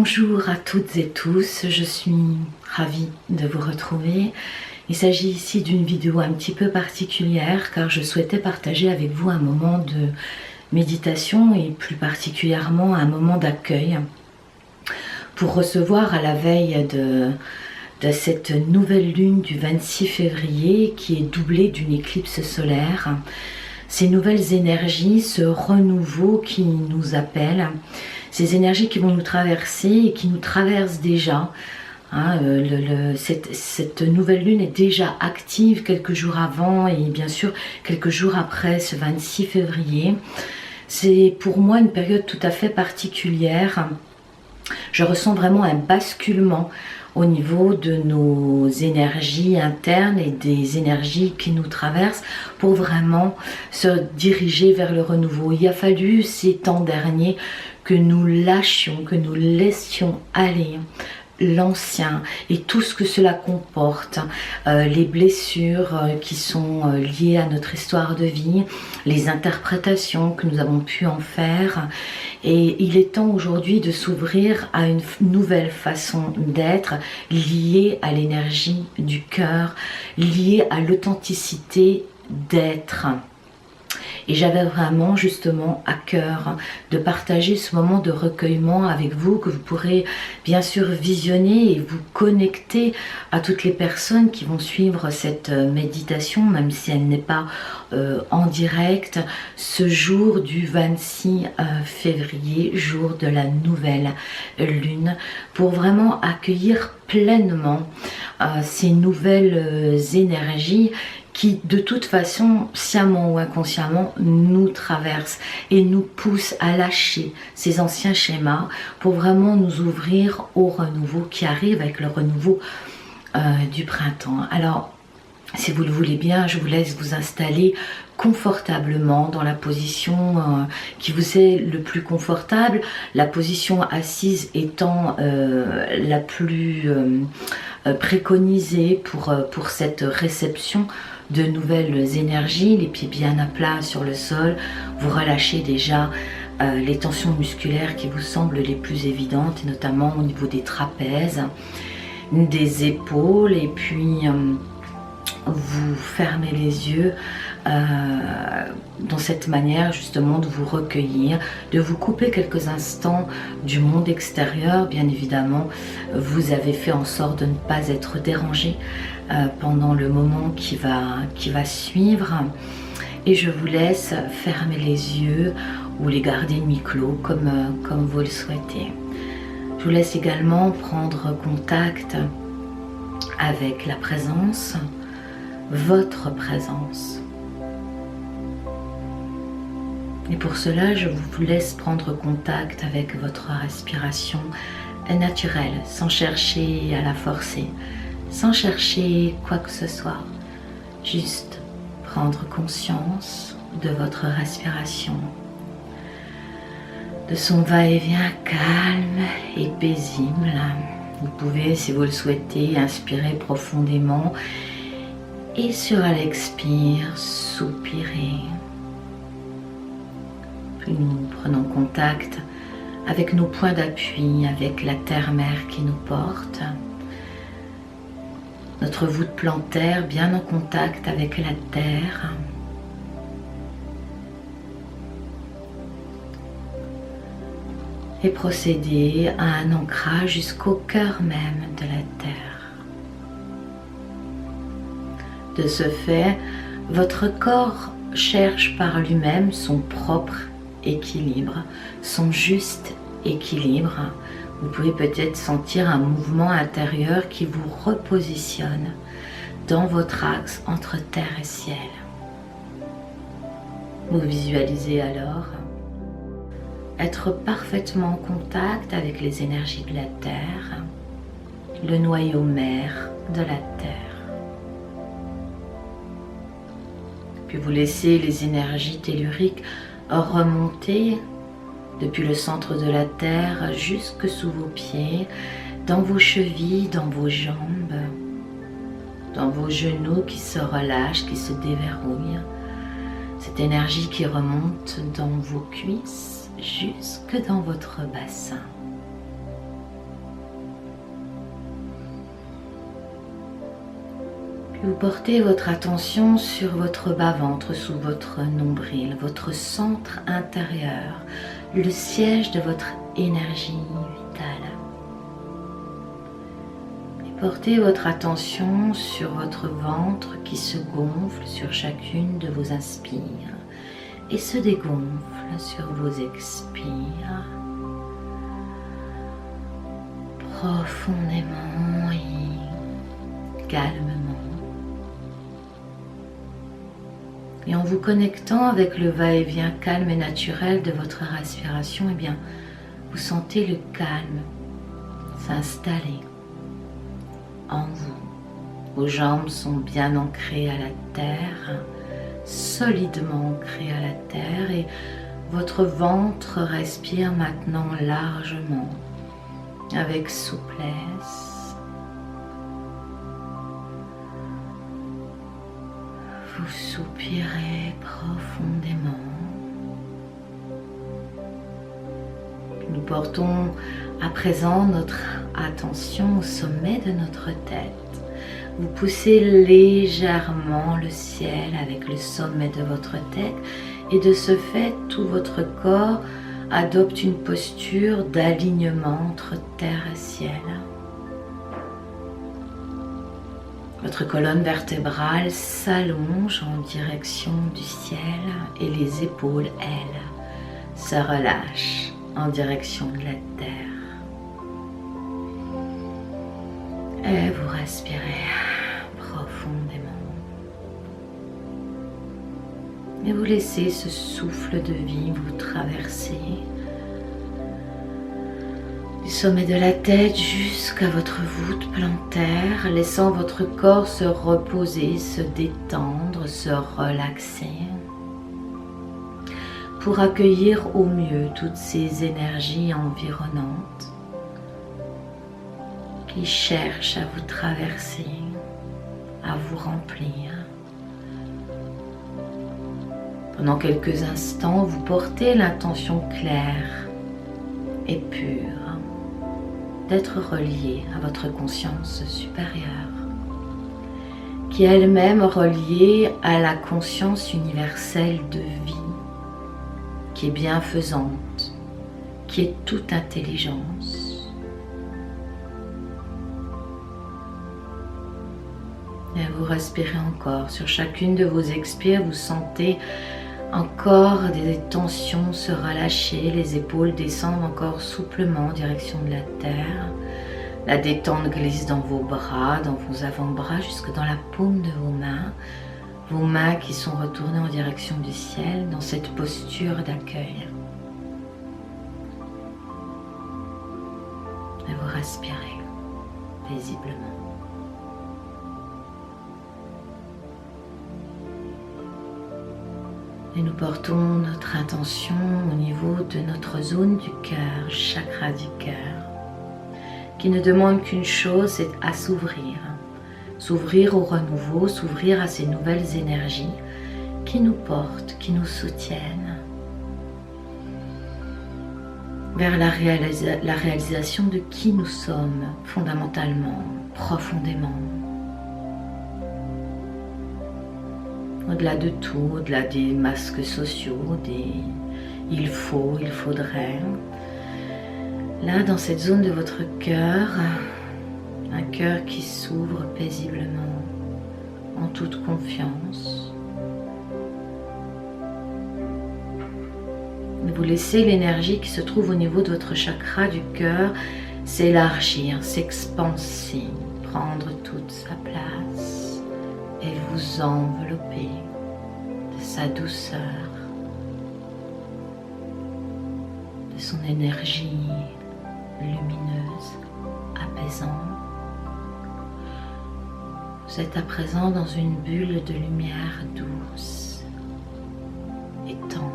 Bonjour à toutes et tous, je suis ravie de vous retrouver. Il s'agit ici d'une vidéo un petit peu particulière car je souhaitais partager avec vous un moment de méditation et plus particulièrement un moment d'accueil pour recevoir à la veille de cette nouvelle lune du 26 février qui est doublée d'une éclipse solaire. Ces nouvelles énergies, ce renouveau qui nous appelle, ces énergies qui vont nous traverser et qui nous traversent déjà. Cette nouvelle lune est déjà active quelques jours avant et bien sûr quelques jours après ce 26 février. C'est pour moi une période tout à fait particulière. Je ressens vraiment un basculement au niveau de nos énergies internes et des énergies qui nous traversent pour vraiment se diriger vers le renouveau. Il a fallu ces temps derniers que nous lâchions, que nous laissions aller l'ancien et tout ce que cela comporte, les blessures qui sont liées à notre histoire de vie, les interprétations que nous avons pu en faire. Et il est temps aujourd'hui de s'ouvrir à une nouvelle façon d'être liée à l'énergie du cœur, liée à l'authenticité d'être. Et j'avais vraiment justement à cœur de partager ce moment de recueillement avec vous, que vous pourrez bien sûr visionner et vous connecter à toutes les personnes qui vont suivre cette méditation, même si elle n'est pas en direct, ce jour du 26 février, jour de la nouvelle lune, pour vraiment accueillir pleinement ces nouvelles énergies qui de toute façon, sciemment ou inconsciemment, nous traverse et nous pousse à lâcher ces anciens schémas pour vraiment nous ouvrir au renouveau qui arrive avec le renouveau du printemps. Alors, si vous le voulez bien, je vous laisse vous installer confortablement dans la position qui vous est le plus confortable, la position assise étant la plus préconisée pour cette réception de nouvelles énergies, les pieds bien à plat sur le sol. Vous relâchez déjà les tensions musculaires qui vous semblent les plus évidentes, et notamment au niveau des trapèzes, des épaules, et puis vous fermez les yeux dans cette manière justement de vous recueillir, de vous couper quelques instants du monde extérieur. Bien évidemment, vous avez fait en sorte de ne pas être dérangé pendant le moment qui va suivre, et je vous laisse fermer les yeux ou les garder mi-clos comme vous le souhaitez. Je vous laisse également prendre contact avec la présence, votre présence. Et pour cela, je vous laisse prendre contact avec votre respiration naturelle, sans chercher à la forcer, sans chercher quoi que ce soit. Juste prendre conscience de votre respiration, de son va-et-vient calme et paisible. Vous pouvez, si vous le souhaitez, inspirer profondément et sur l'expire, soupirer. Puis nous prenons contact avec nos points d'appui, avec la terre-mère qui nous porte. Notre voûte plantaire bien en contact avec la terre. Et procéder à un ancrage jusqu'au cœur même de la terre. De ce fait, votre corps cherche par lui-même son propre équilibre, son juste équilibre. Vous pouvez peut-être sentir un mouvement intérieur qui vous repositionne dans votre axe entre terre et ciel. Vous visualisez alors être parfaitement en contact avec les énergies de la terre, le noyau mère de la terre. Puis vous laissez les énergies telluriques remonter depuis le centre de la terre jusque sous vos pieds, dans vos chevilles, dans vos jambes, dans vos genoux qui se relâchent, qui se déverrouillent. Cette énergie qui remonte dans vos cuisses jusque dans votre bassin. Vous portez votre attention sur votre bas-ventre, sous votre nombril, votre centre intérieur, le siège de votre énergie vitale. Et portez votre attention sur votre ventre qui se gonfle sur chacune de vos inspires et se dégonfle sur vos expires. Profondément et calmement. Et en vous connectant avec le va-et-vient calme et naturel de votre respiration, eh bien, vous sentez le calme s'installer en vous. Vos jambes sont bien ancrées à la terre, solidement ancrées à la terre, et votre ventre respire maintenant largement, avec souplesse. Vous soupirez profondément. Nous portons à présent notre attention au sommet de notre tête. Vous poussez légèrement le ciel avec le sommet de votre tête et de ce fait, tout votre corps adopte une posture d'alignement entre terre et ciel. Votre colonne vertébrale s'allonge en direction du ciel et les épaules, elles, se relâchent en direction de la terre. Et vous respirez profondément. Et vous laissez ce souffle de vie vous traverser du sommet de la tête jusqu'à votre voûte plantaire, laissant votre corps se reposer, se détendre, se relaxer pour accueillir au mieux toutes ces énergies environnantes qui cherchent à vous traverser, à vous remplir. Pendant quelques instants, vous portez l'intention claire et pure d'être relié à votre conscience supérieure, qui est elle-même reliée à la conscience universelle de vie, qui est bienfaisante, qui est toute intelligence. Et vous respirez encore. Sur chacune de vos expires, vous sentez encore des tensions se relâcher, les épaules descendent encore souplement en direction de la terre. La détente glisse dans vos bras, dans vos avant-bras, jusque dans la paume de vos mains qui sont retournées en direction du ciel, dans cette posture d'accueil. Et vous respirez paisiblement. Et nous portons notre intention au niveau de notre zone du cœur, chakra du cœur, qui ne demande qu'une chose, c'est à s'ouvrir. S'ouvrir au renouveau, s'ouvrir à ces nouvelles énergies qui nous portent, qui nous soutiennent vers la réalisation de qui nous sommes fondamentalement, profondément. Au-delà de tout, au-delà des masques sociaux, des il faut, il faudrait. Là, dans cette zone de votre cœur, un cœur qui s'ouvre paisiblement, en toute confiance. Vous laissez l'énergie qui se trouve au niveau de votre chakra du cœur s'élargir, s'expanser, prendre toute sa place et vous envelopper de sa douceur, de son énergie lumineuse, apaisante. Vous êtes à présent dans une bulle de lumière douce et tendre,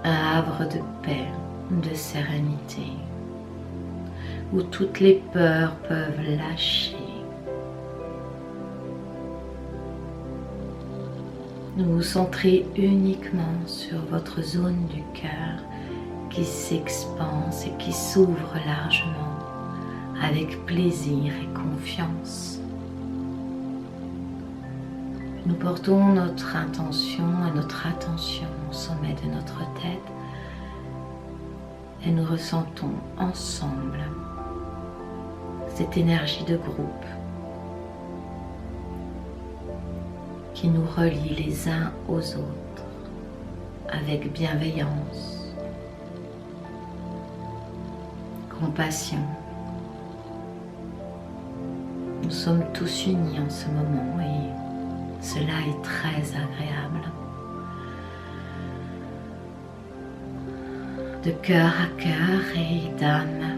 un havre de paix, de sérénité, où toutes les peurs peuvent lâcher. Vous vous centrez uniquement sur votre zone du cœur qui s'expanse et qui s'ouvre largement avec plaisir et confiance. Nous portons notre intention et notre attention au sommet de notre tête et nous ressentons ensemble cette énergie de groupe qui nous relie les uns aux autres avec bienveillance, compassion. Nous sommes tous unis en ce moment et cela est très agréable. De cœur à cœur et d'âme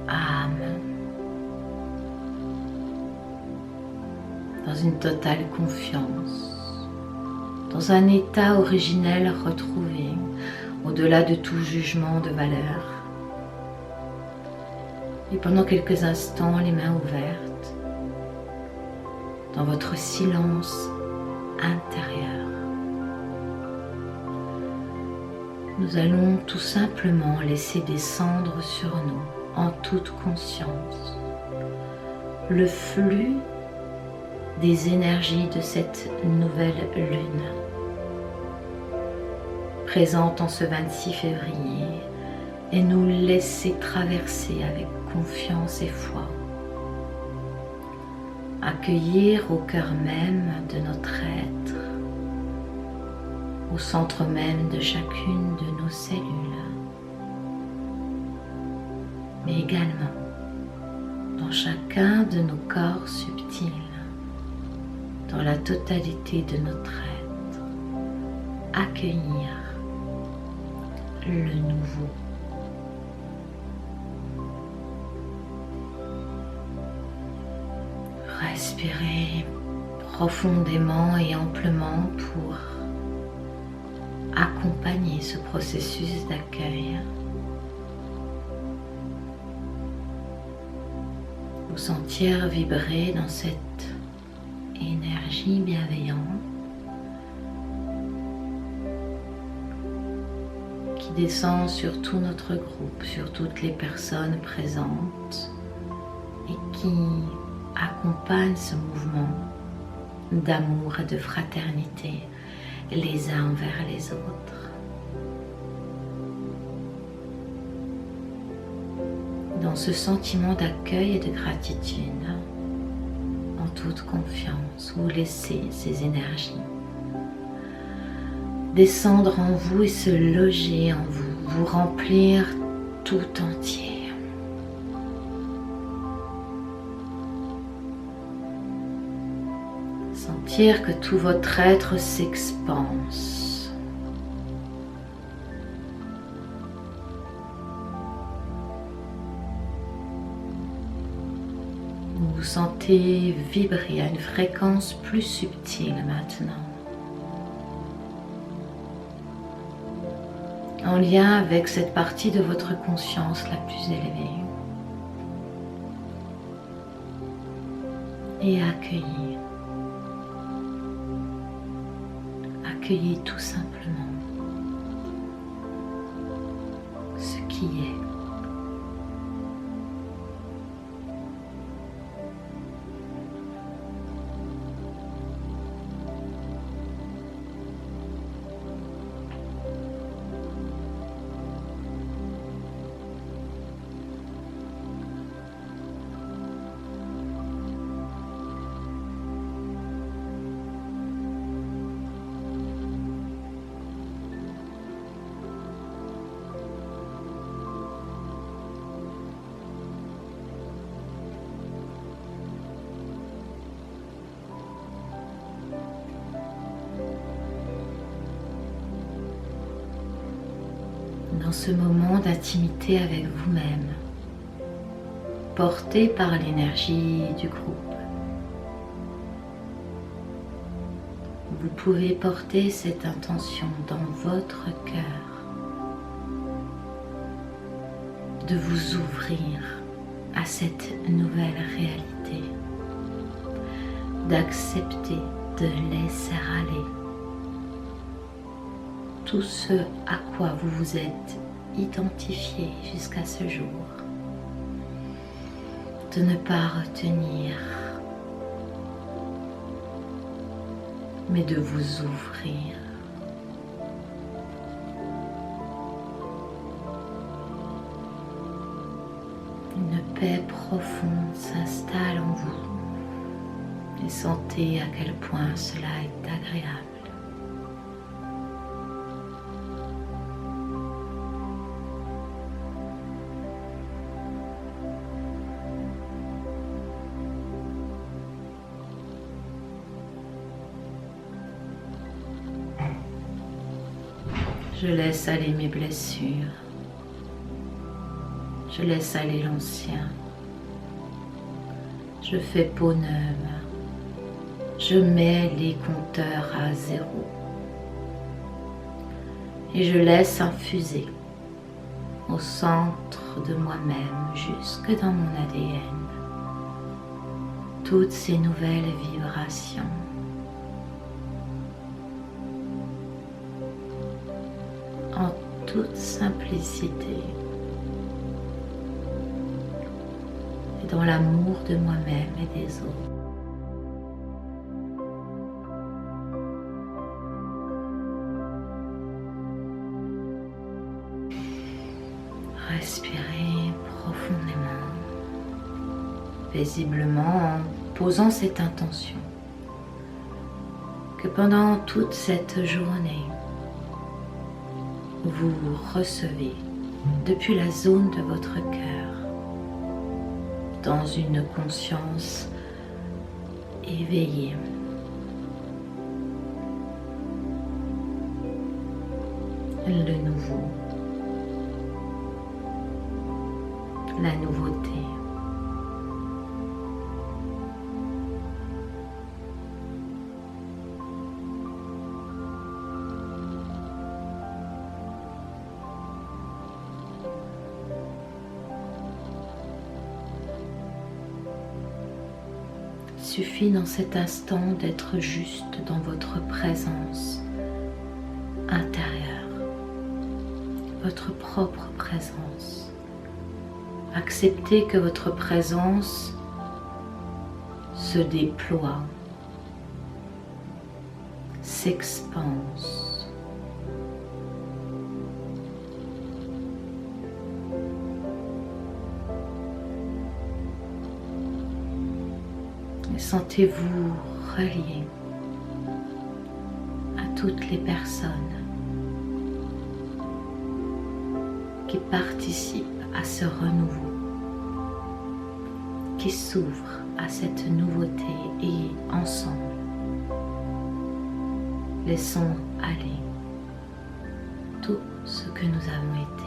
à âme, dans une totale confiance, dans un état originel retrouvé, au-delà de tout jugement de valeur. Et pendant quelques instants, les mains ouvertes, dans votre silence intérieur, nous allons tout simplement laisser descendre sur nous, en toute conscience, le flux des énergies de cette nouvelle lune, présente en ce 26 février, et nous laisser traverser avec confiance et foi. Accueillir au cœur même de notre être, au centre même de chacune de nos cellules, mais également dans chacun de nos corps subtils, dans la totalité de notre être, accueillir le nouveau. Respirez profondément et amplement pour accompagner ce processus d'accueil. Vous sentir vibrer dans cette énergie bienveillante qui descend sur tout notre groupe, sur toutes les personnes présentes et qui accompagne ce mouvement d'amour et de fraternité les uns envers les autres. Dans ce sentiment d'accueil et de gratitude, en toute confiance, vous laissez ces énergies descendre en vous et se loger en vous, vous remplir tout entier. Sentir que tout votre être s'expanse. Vous vous sentez vibrer à une fréquence plus subtile maintenant, en lien avec cette partie de votre conscience la plus élevée, et accueillir. Accueillez tout simplement ce qui est. Dans ce moment d'intimité avec vous-même, porté par l'énergie du groupe, vous pouvez porter cette intention dans votre cœur de vous ouvrir à cette nouvelle réalité, d'accepter de laisser aller tout ce à quoi vous vous êtes identifié jusqu'à ce jour. de ne pas retenir, mais de vous ouvrir. Une paix profonde s'installe en vous et sentez à quel point cela est agréable. Je laisse aller mes blessures. Je laisse aller l'ancien. Je fais peau neuve. Je mets les compteurs à 0. Et je laisse infuser au centre de moi-même, jusque dans mon ADN, toutes ces nouvelles vibrations. En toute simplicité et dans l'amour de moi-même et des autres. Respirez profondément, paisiblement, en posant cette intention que pendant toute cette journée, vous recevez depuis la zone de votre cœur, dans une conscience éveillée. Le nouveau, la nouveauté. Il suffit dans cet instant d'être juste dans votre présence intérieure, votre propre présence. Acceptez que votre présence se déploie, s'expanse. Et sentez-vous relié à toutes les personnes qui participent à ce renouveau, qui s'ouvrent à cette nouveauté et ensemble, laissons aller tout ce que nous avons été.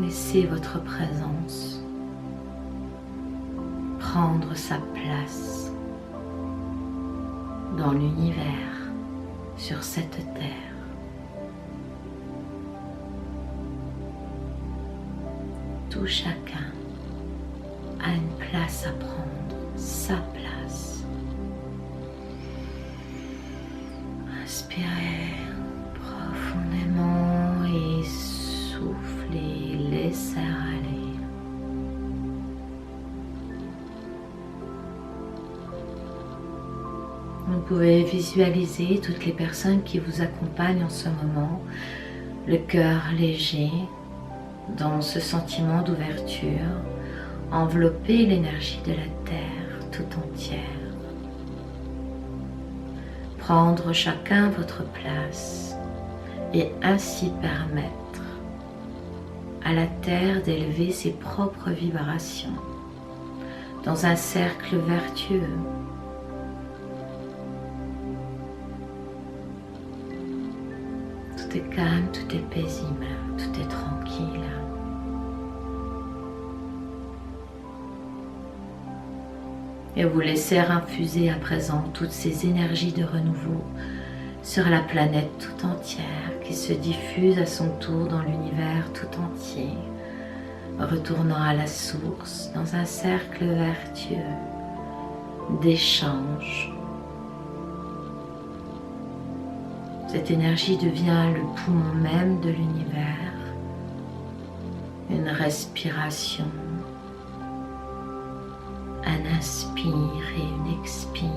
Laissez votre présence prendre sa place dans l'univers, sur cette terre. Tout chacun a une place à prendre, sa place. Inspirez profondément et soufflez, laissez aller. Vous pouvez visualiser toutes les personnes qui vous accompagnent en ce moment, le cœur léger, dans ce sentiment d'ouverture, envelopper l'énergie de la Terre tout entière. Prendre chacun votre place et ainsi permettre à la Terre d'élever ses propres vibrations dans un cercle vertueux. Tout est calme, tout est paisible, tout est tranquille. Et vous laissez infuser à présent toutes ces énergies de renouveau sur la planète tout entière qui se diffuse à son tour dans l'univers tout entier, retournant à la source dans un cercle vertueux d'échange. Cette énergie devient le poumon même de l'univers, une respiration, un inspire et une expire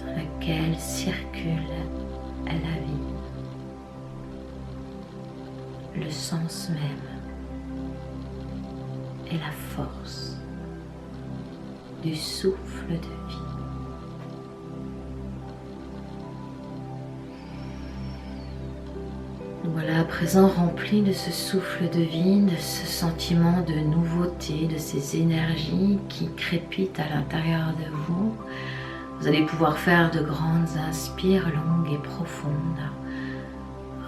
dans laquelle circule la vie, le sens même et la force du souffle de vie. Voilà à présent rempli de ce souffle de vie, de ce sentiment de nouveauté, de ces énergies qui crépitent à l'intérieur de vous. Vous allez pouvoir faire de grandes inspires longues et profondes.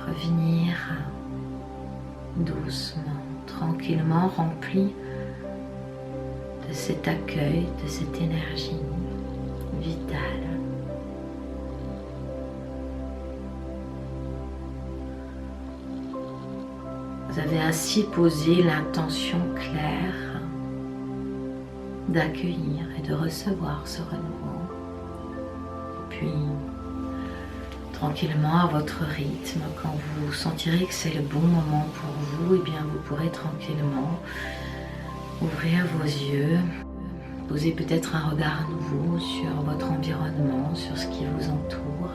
Revenir doucement, tranquillement, rempli de cet accueil, de cette énergie vitale. Vous avez ainsi posé l'intention claire d'accueillir et de recevoir ce renouveau. Puis, tranquillement, à votre rythme, quand vous sentirez que c'est le bon moment pour vous, eh bien vous pourrez tranquillement ouvrir vos yeux, poser peut-être un regard nouveau sur votre environnement, sur ce qui vous entoure,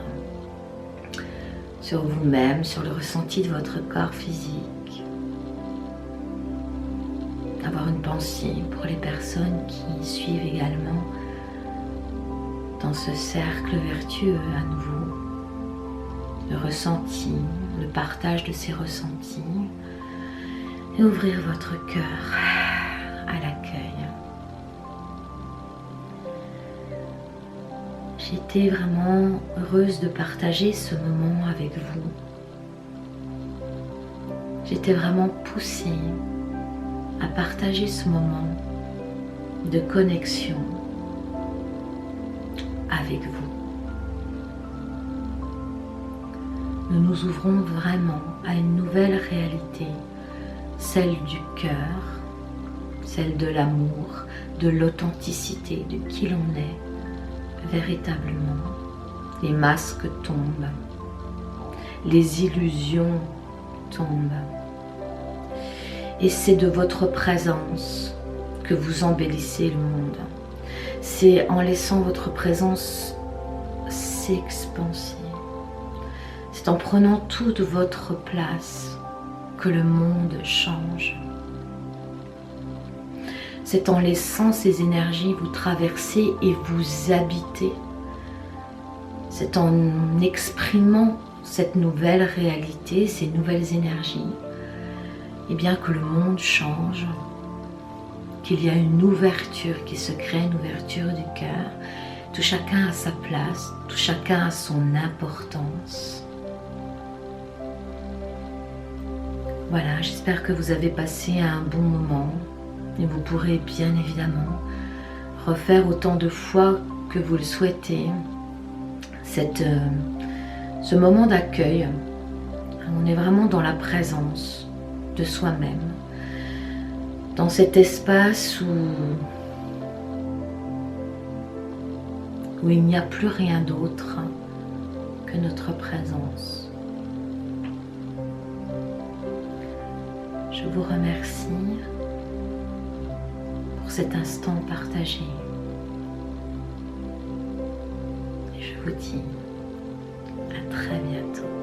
sur vous-même, sur le ressenti de votre corps physique. Avoir une pensée pour les personnes qui suivent également dans ce cercle vertueux à nouveau, le ressenti, le partage de ces ressentis, et ouvrir votre cœur à l'accueil. J'étais vraiment heureuse de partager ce moment avec vous. J'étais vraiment poussée à partager ce moment de connexion avec vous. Nous nous ouvrons vraiment à une nouvelle réalité, celle du cœur, celle de l'amour, de l'authenticité, de qui l'on est véritablement. Les masques tombent, les illusions tombent. Et c'est de votre présence que vous embellissez le monde. C'est en laissant votre présence s'expanser. C'est en prenant toute votre place que le monde change. C'est en laissant ces énergies vous traverser et vous habiter. C'est en exprimant cette nouvelle réalité, ces nouvelles énergies, et bien que le monde change, qu'il y a une ouverture qui se crée, une ouverture du cœur. Tout chacun a sa place, tout chacun a son importance. Voilà, j'espère que vous avez passé un bon moment et vous pourrez bien évidemment refaire autant de fois que vous le souhaitez ce moment d'accueil. On est vraiment dans la présence de soi-même, dans cet espace où il n'y a plus rien d'autre que notre présence. Je vous remercie pour cet instant partagé et je vous dis à très bientôt.